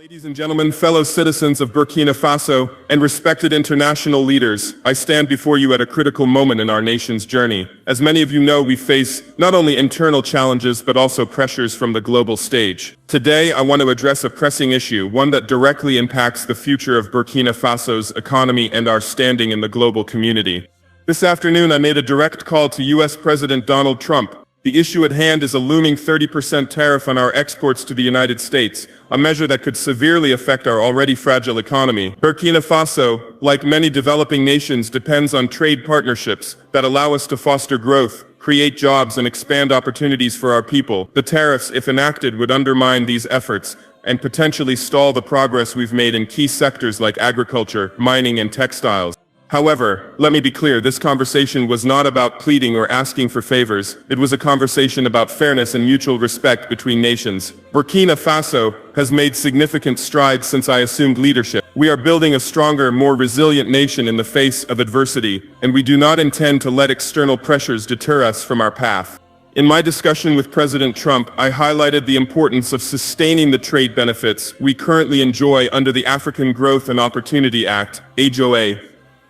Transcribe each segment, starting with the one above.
Ladies and gentlemen, fellow citizens of Burkina Faso, and respected international leaders, I stand before you at a critical moment in our nation's journey. As many of you know, we face not only internal challenges but also pressures from the global stage. Today, I want to address a pressing issue, one that directly impacts the future of Burkina Faso's economy and our standing in the global community. This afternoon, I made a direct call to U.S. President Donald Trump. The issue at hand is a looming 30% tariff on our exports to the United States, a measure that could severely affect our already fragile economy. Burkina Faso, like many developing nations, depends on trade partnerships that allow us to foster growth, create jobs, and expand opportunities for our people. The tariffs, if enacted, would undermine these efforts and potentially stall the progress we've made in key sectors like agriculture, mining, and textiles. However, let me be clear, this conversation was not about pleading or asking for favors. It was a conversation about fairness and mutual respect between nations. Burkina Faso has made significant strides since I assumed leadership. We are building a stronger, more resilient nation in the face of adversity, and we do not intend to let external pressures deter us from our path. In my discussion with President Trump, I highlighted the importance of sustaining the trade benefits we currently enjoy under the African Growth and Opportunity Act, AGOA.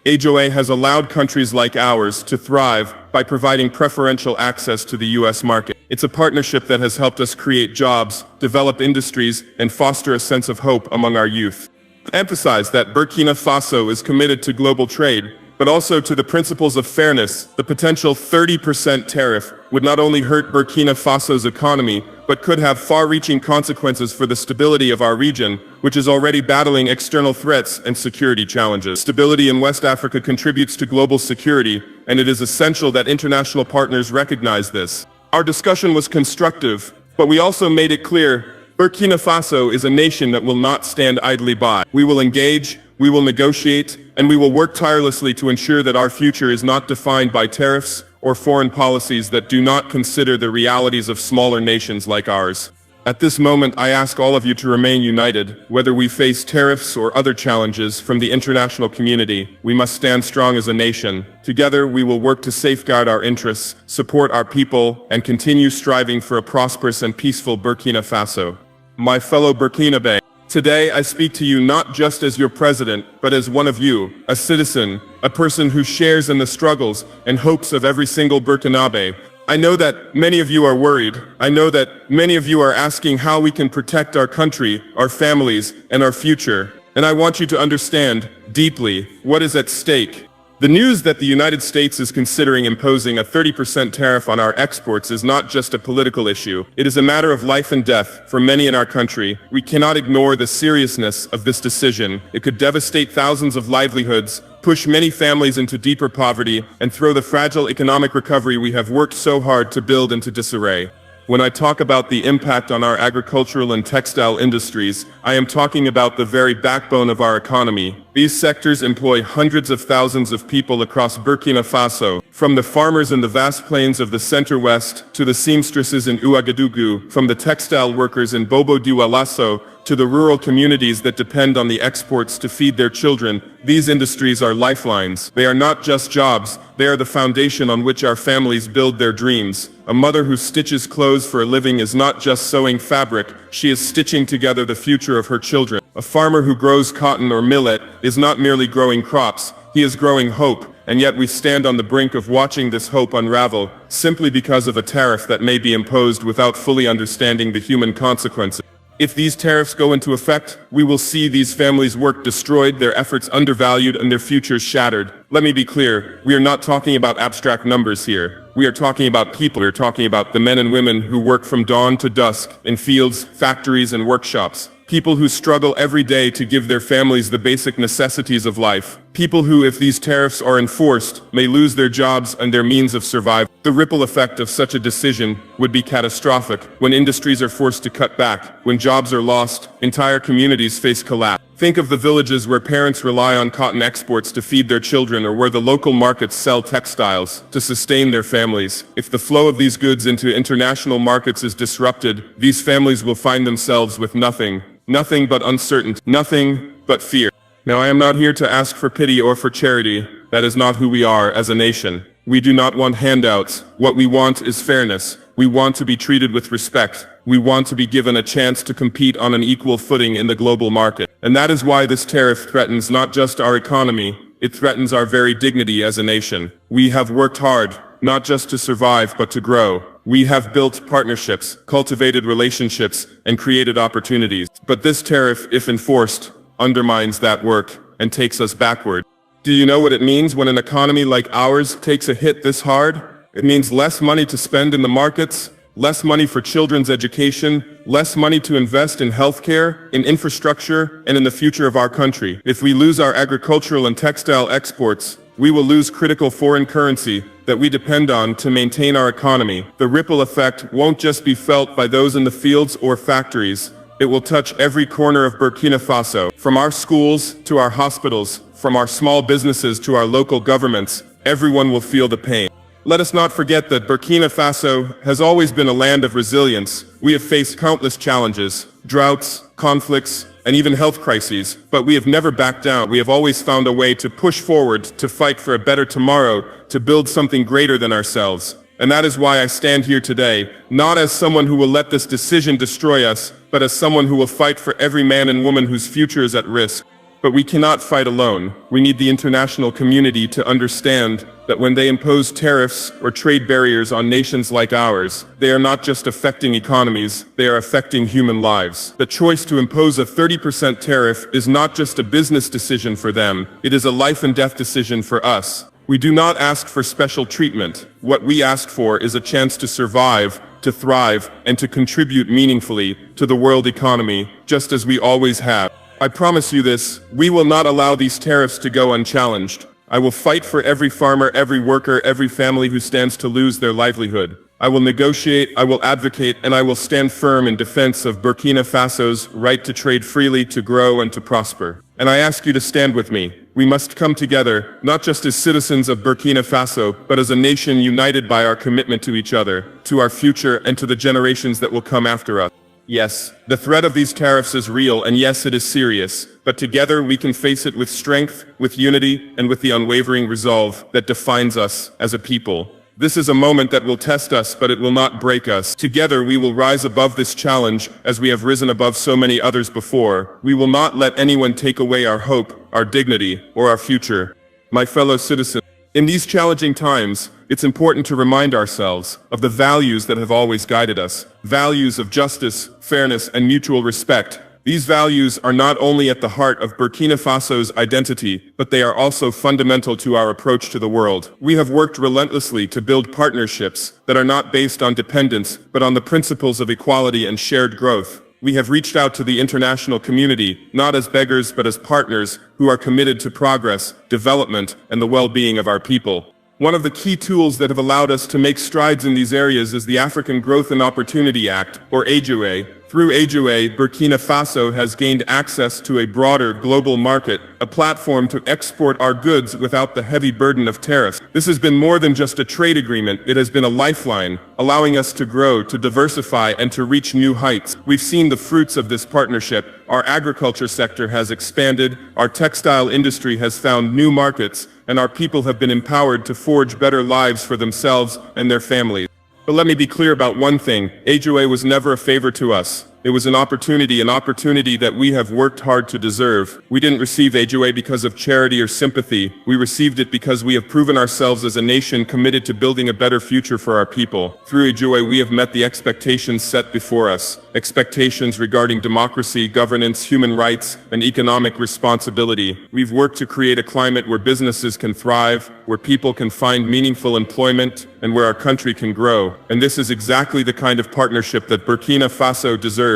AGOA has allowed countries like ours to thrive by providing preferential access to the U.S. market. It's a partnership that has helped us create jobs, develop industries, and foster a sense of hope among our youth. Emphasize that Burkina Faso is committed to global trade, but also to the principles of fairness. The potential 30% tariff would not only hurt Burkina Faso's economy, but could have far-reaching consequences for the stability of our region, which is already battling external threats and security challenges. Stability in West Africa contributes to global security, and it is essential that international partners recognize this. Our discussion was constructive, but we also made it clear Burkina Faso is a nation that will not stand idly by. We will engage, we will negotiate, and we will work tirelessly to ensure that our future is not defined by tariffs or foreign policies that do not consider the realities of smaller nations like ours. At this moment, I ask all of you to remain united. Whether we face tariffs or other challenges from the international community, we must stand strong as a nation. Together, we will work to safeguard our interests, support our people, and continue striving for a prosperous and peaceful Burkina Faso. My fellow Burkinabe, today I speak to you not just as your president, but as one of you, a citizen, a person who shares in the struggles and hopes of every single Burkinabe. I know that many of you are worried. I know that many of you are asking how we can protect our country, our families, and our future. And I want you to understand deeply what is at stake. The news that the United States is considering imposing a 30% tariff on our exports is not just a political issue. It is a matter of life and death for many in our country. We cannot ignore the seriousness of this decision. It could devastate thousands of livelihoods, push many families into deeper poverty, and throw the fragile economic recovery we have worked so hard to build into disarray. When I talk about the impact on our agricultural and textile industries, I am talking about the very backbone of our economy. These sectors employ hundreds of thousands of people across Burkina Faso, from the farmers in the vast plains of the center-west to the seamstresses in Ouagadougou, from the textile workers in Bobo-Dioulasso to the rural communities that depend on the exports to feed their children. These industries are lifelines. They are not just jobs, they are the foundation on which our families build their dreams. A mother who stitches clothes for a living is not just sewing fabric, she is stitching together the future of her children. A farmer who grows cotton or millet is not merely growing crops, he is growing hope, and yet we stand on the brink of watching this hope unravel, simply because of a tariff that may be imposed without fully understanding the human consequences. If these tariffs go into effect, we will see these families' work destroyed, their efforts undervalued, and their futures shattered. Let me be clear, we are not talking about abstract numbers here. We are talking about people. We are talking about the men and women who work from dawn to dusk in fields, factories, and workshops. People who struggle every day to give their families the basic necessities of life. People who, if these tariffs are enforced, may lose their jobs and their means of survival. The ripple effect of such a decision would be catastrophic. When industries are forced to cut back, when jobs are lost, entire communities face collapse. Think of the villages where parents rely on cotton exports to feed their children, or where the local markets sell textiles to sustain their families. If the flow of these goods into international markets is disrupted, these families will find themselves with nothing but uncertainty, nothing but fear. Now, I am not here to ask for pity or for charity. That is not who we are as a nation. We do not want handouts. What we want is fairness. We want to be treated with respect. We want to be given a chance to compete on an equal footing in the global market. And that is why this tariff threatens not just our economy, it threatens our very dignity as a nation. We have worked hard, not just to survive, but to grow. We have built partnerships, cultivated relationships, and created opportunities. But this tariff, if enforced, undermines that work and takes us backward. Do you know what it means when an economy like ours takes a hit this hard? It means less money to spend in the markets, less money for children's education, less money to invest in healthcare, in infrastructure, and in the future of our country. If we lose our agricultural and textile exports, we will lose critical foreign currency that we depend on to maintain our economy. The ripple effect won't just be felt by those in the fields or factories. It will touch every corner of Burkina Faso, from our schools to our hospitals, from our small businesses to our local governments. Everyone will feel the pain. Let us not forget that Burkina Faso has always been a land of resilience. We have faced countless challenges, droughts, conflicts, and even health crises, but we have never backed down. We have always found a way to push forward, to fight for a better tomorrow, to build something greater than ourselves. And that is why I stand here today, not as someone who will let this decision destroy us, but as someone who will fight for every man and woman whose future is at risk. But we cannot fight alone. We need the international community to understand that when they impose tariffs or trade barriers on nations like ours, they are not just affecting economies, they are affecting human lives. The choice to impose a 30% tariff is not just a business decision for them, it is a life and death decision for us. We do not ask for special treatment. What we ask for is a chance to survive, to thrive, and to contribute meaningfully to the world economy, just as we always have. I promise you this, we will not allow these tariffs to go unchallenged. I will fight for every farmer, every worker, every family who stands to lose their livelihood. I will negotiate, I will advocate, and I will stand firm in defense of Burkina Faso's right to trade freely, to grow, and to prosper. And I ask you to stand with me. We must come together, not just as citizens of Burkina Faso, but as a nation united by our commitment to each other, to our future, and to the generations that will come after us. Yes, the threat of these tariffs is real, and yes, it is serious, but together we can face it with strength, with unity, and with the unwavering resolve that defines us as a people. This is a moment that will test us, but it will not break us. Together we will rise above this challenge as we have risen above so many others before. We will not let anyone take away our hope, our dignity, or our future. My fellow citizens, in these challenging times, it's important to remind ourselves of the values that have always guided us. Values of justice, fairness, and mutual respect. These values are not only at the heart of Burkina Faso's identity, but they are also fundamental to our approach to the world. We have worked relentlessly to build partnerships that are not based on dependence, but on the principles of equality and shared growth. We have reached out to the international community, not as beggars but as partners who are committed to progress, development, and the well-being of our people. One of the key tools that have allowed us to make strides in these areas is the African Growth and Opportunity Act, or AGOA. Through AGOA, Burkina Faso has gained access to a broader global market, a platform to export our goods without the heavy burden of tariffs. This has been more than just a trade agreement, it has been a lifeline, allowing us to grow, to diversify, and to reach new heights. We've seen the fruits of this partnership. Our agriculture sector has expanded, our textile industry has found new markets, and our people have been empowered to forge better lives for themselves and their families. But let me be clear about one thing. AGOA was never a favor to us. It was an opportunity that we have worked hard to deserve. We didn't receive AGOA because of charity or sympathy. We received it because we have proven ourselves as a nation committed to building a better future for our people. Through AGOA, we have met the expectations set before us. Expectations regarding democracy, governance, human rights, and economic responsibility. We've worked to create a climate where businesses can thrive, where people can find meaningful employment, and where our country can grow. And this is exactly the kind of partnership that Burkina Faso deserves.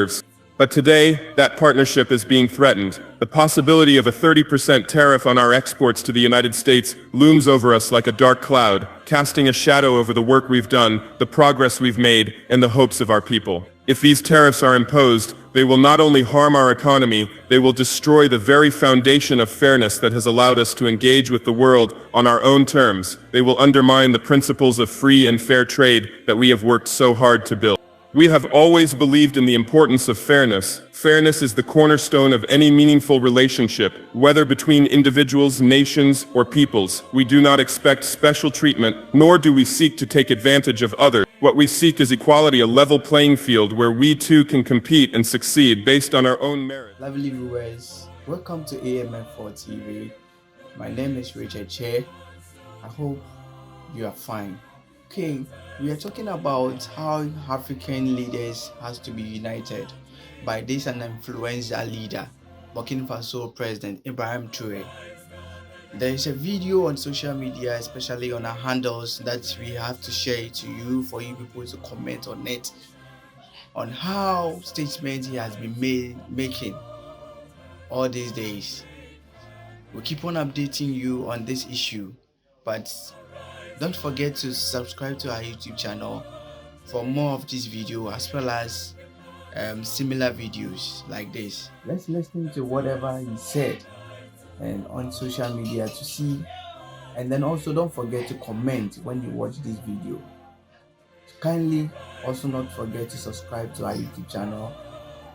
But today, that partnership is being threatened. The possibility of a 30% tariff on our exports to the United States looms over us like a dark cloud, casting a shadow over the work we've done, the progress we've made, and the hopes of our people. If these tariffs are imposed, they will not only harm our economy, they will destroy the very foundation of fairness that has allowed us to engage with the world on our own terms. They will undermine the principles of free and fair trade that we have worked so hard to build. We have always believed in the importance of fairness. Fairness is the cornerstone of any meaningful relationship, whether between individuals, nations, or peoples. We do not expect special treatment, nor do we seek to take advantage of others. What we seek is equality, a level playing field where we too can compete and succeed based on our own merit. Lovely viewers, welcome to AMF4 TV. My name is Richard Che. I hope you are fine. Okay, we are talking about how African leaders has to be united by this an influential leader, Burkina Faso President Ibrahim Traoré. There is a video on social media, especially on our handles, that we have to share to you for you people to comment on it, on how statements he has been making all these days. We keep on updating you on this issue, but don't forget to subscribe to our YouTube channel for more of this video as well as similar videos like this. Let's listen to whatever he said and on social media to see, and then also don't forget to comment when you watch this video. Kindly also not forget to subscribe to our YouTube channel,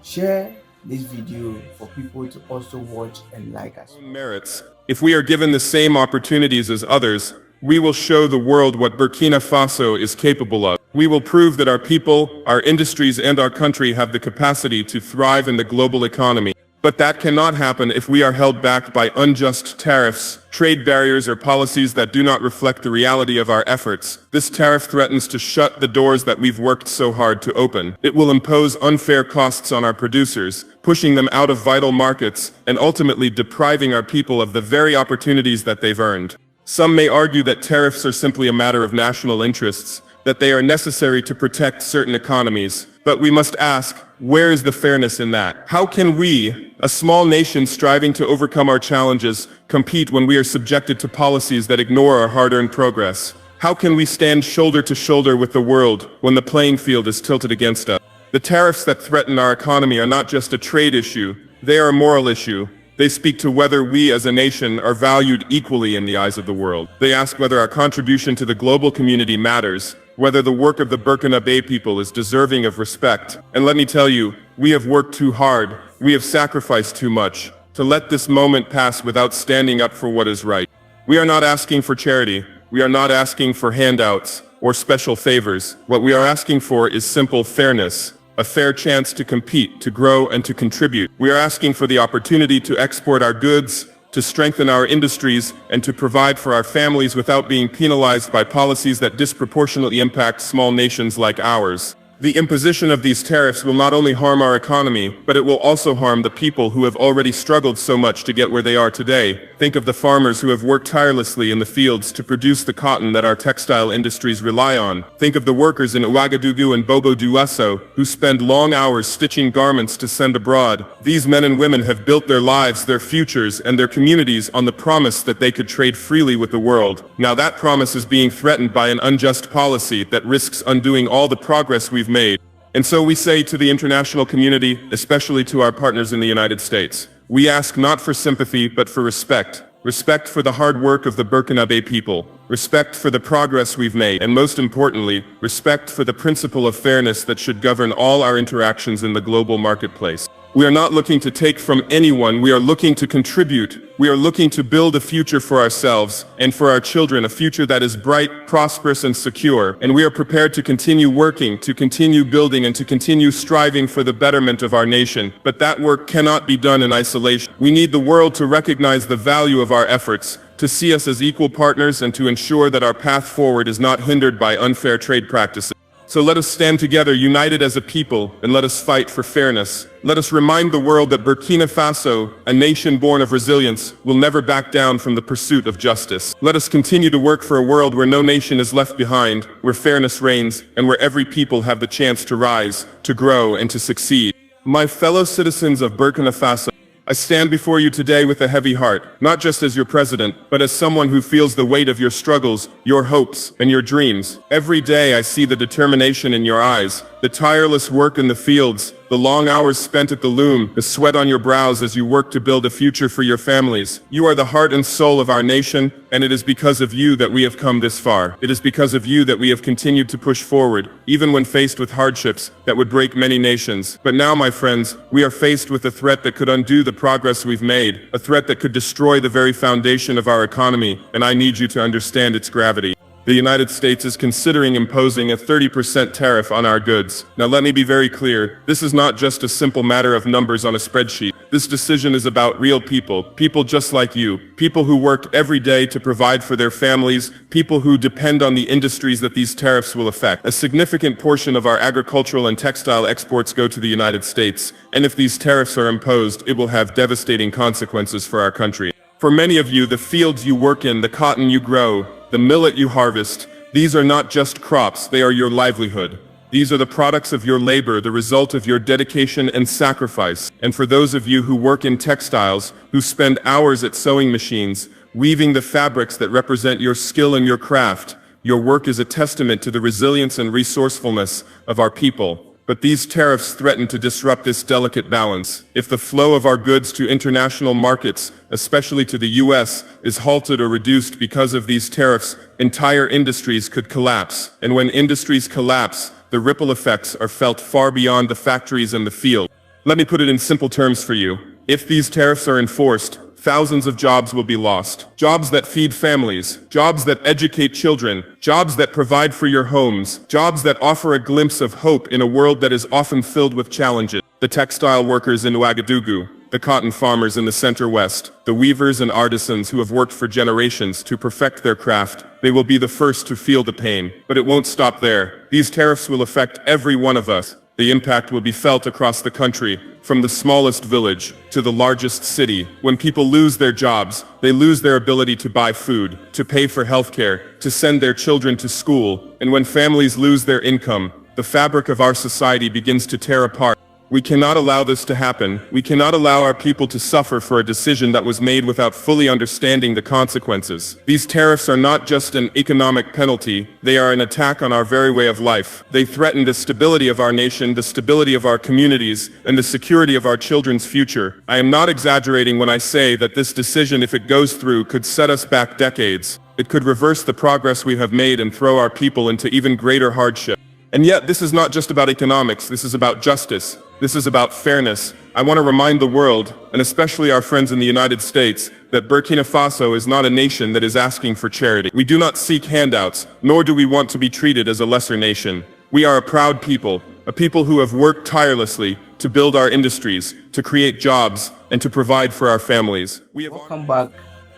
share this video for people to also watch and like us. Merits. If we are given the same opportunities as others, we will show the world what Burkina Faso is capable of. We will prove that our people, our industries, and our country have the capacity to thrive in the global economy. But that cannot happen if we are held back by unjust tariffs, trade barriers, or policies that do not reflect the reality of our efforts. This tariff threatens to shut the doors that we've worked so hard to open. It will impose unfair costs on our producers, pushing them out of vital markets, and ultimately depriving our people of the very opportunities that they've earned. Some may argue that tariffs are simply a matter of national interests, that they are necessary to protect certain economies. But we must ask, where is the fairness in that? How can we, a small nation striving to overcome our challenges, compete when we are subjected to policies that ignore our hard-earned progress? How can we stand shoulder to shoulder with the world when the playing field is tilted against us? The tariffs that threaten our economy are not just a trade issue, they are a moral issue. They speak to whether we as a nation are valued equally in the eyes of the world. They ask whether our contribution to the global community matters, whether the work of the Burkina Faso people is deserving of respect. And let me tell you, we have worked too hard, we have sacrificed too much, to let this moment pass without standing up for what is right. We are not asking for charity, we are not asking for handouts or special favors. What we are asking for is simple fairness, a fair chance to compete, to grow, and to contribute. We are asking for the opportunity to export our goods, to strengthen our industries, and to provide for our families without being penalized by policies that disproportionately impact small nations like ours. The imposition of these tariffs will not only harm our economy, but it will also harm the people who have already struggled so much to get where they are today. Think of the farmers who have worked tirelessly in the fields to produce the cotton that our textile industries rely on. Think of the workers in Ouagadougou and Bobo Dioulasso who spend long hours stitching garments to send abroad. These men and women have built their lives, their futures, and their communities on the promise that they could trade freely with the world. Now that promise is being threatened by an unjust policy that risks undoing all the progress we've made. And so we say to the international community, especially to our partners in the United States, we ask not for sympathy but for respect. Respect for the hard work of the Burkina Faso people, respect for the progress we've made, and most importantly, respect for the principle of fairness that should govern all our interactions in the global marketplace. We are not looking to take from anyone, we are looking to contribute. We are looking to build a future for ourselves and for our children, a future that is bright, prosperous, and secure. And we are prepared to continue working, to continue building, and to continue striving for the betterment of our nation. But that work cannot be done in isolation. We need the world to recognize the value of our efforts, to see us as equal partners, and to ensure that our path forward is not hindered by unfair trade practices. So let us stand together, united as a people, and let us fight for fairness. Let us remind the world that Burkina Faso, a nation born of resilience, will never back down from the pursuit of justice. Let us continue to work for a world where no nation is left behind, where fairness reigns, and where every people have the chance to rise, to grow, and to succeed. My fellow citizens of Burkina Faso, I stand before you today with a heavy heart, not just as your president, but as someone who feels the weight of your struggles, your hopes, and your dreams. Every day I see the determination in your eyes, the tireless work in the fields, the long hours spent at the loom, the sweat on your brows as you work to build a future for your families. You are the heart and soul of our nation, and it is because of you that we have come this far. It is because of you that we have continued to push forward, even when faced with hardships that would break many nations. But now, my friends, we are faced with a threat that could undo the progress we've made, a threat that could destroy the very foundation of our economy, and I need you to understand its gravity. the United States is considering imposing a 30% tariff on our goods. Now let me be very clear, this is not just a simple matter of numbers on a spreadsheet. This decision is about real people, people just like you, people who work every day to provide for their families, people who depend on the industries that these tariffs will affect. A significant portion of our agricultural and textile exports go to the United States, and if these tariffs are imposed, it will have devastating consequences for our country. For many of you, the fields you work in, the cotton you grow, the millet you harvest, these are not just crops, they are your livelihood. These are the products of your labor, the result of your dedication and sacrifice. And for those of you who work in textiles, who spend hours at sewing machines, weaving the fabrics that represent your skill and your craft, your work is a testament to the resilience and resourcefulness of our people. But these tariffs threaten to disrupt this delicate balance. If the flow of our goods to international markets, especially to the US, is halted or reduced because of these tariffs, entire industries could collapse. And when industries collapse, the ripple effects are felt far beyond the factories and the field. Let me put it in simple terms for you. If these tariffs are enforced, thousands of jobs will be lost. Jobs that feed families, jobs that educate children, jobs that provide for your homes, jobs that offer a glimpse of hope in a world that is often filled with challenges. The textile workers in Ouagadougou, the cotton farmers in the Center West, the weavers and artisans who have worked for generations to perfect their craft, they will be the first to feel the pain. But it won't stop there. These tariffs will affect every one of us. The impact will be felt across the country, from the smallest village to the largest city. When people lose their jobs, they lose their ability to buy food, to pay for healthcare, to send their children to school. And when families lose their income, the fabric of our society begins to tear apart. We cannot allow this to happen. We cannot allow our people to suffer for a decision that was made without fully understanding the consequences. These tariffs are not just an economic penalty, they are an attack on our very way of life. They threaten the stability of our nation, the stability of our communities, and the security of our children's future. I am not exaggerating when I say that this decision, if it goes through, could set us back decades. It could reverse the progress we have made and throw our people into even greater hardship. And yet, this is not just about economics, this is about justice. This is about fairness. I want to remind the world, and especially our friends in the United States, that Burkina Faso is not a nation that is asking for charity. We do not seek handouts, nor do we want to be treated as a lesser nation. We are a proud people, a people who have worked tirelessly to build our industries, to create jobs, and to provide for our families. Welcome back.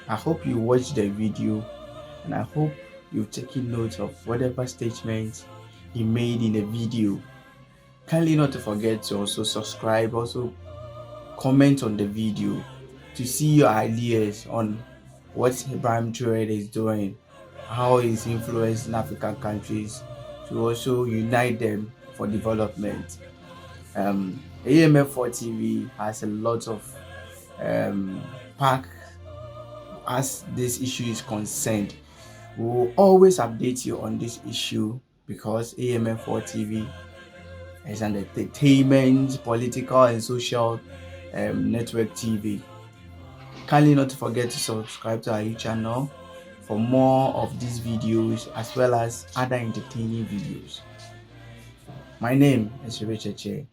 I hope you watched the video, and I hope you've taken note of whatever statements he made in the video. Kindly not to forget to also subscribe, also comment on the video to see your ideas on what Ibrahim Traore is doing, how he's influencing African countries to also unite them for development. AMF4 TV has a lot of pack as this issue is concerned. We will always update you on this issue because AMF4 TV is an entertainment, political and social network TV. Kindly not to forget to subscribe to our YouTube channel for more of these videos as well as other entertaining videos. My name is Richard Che.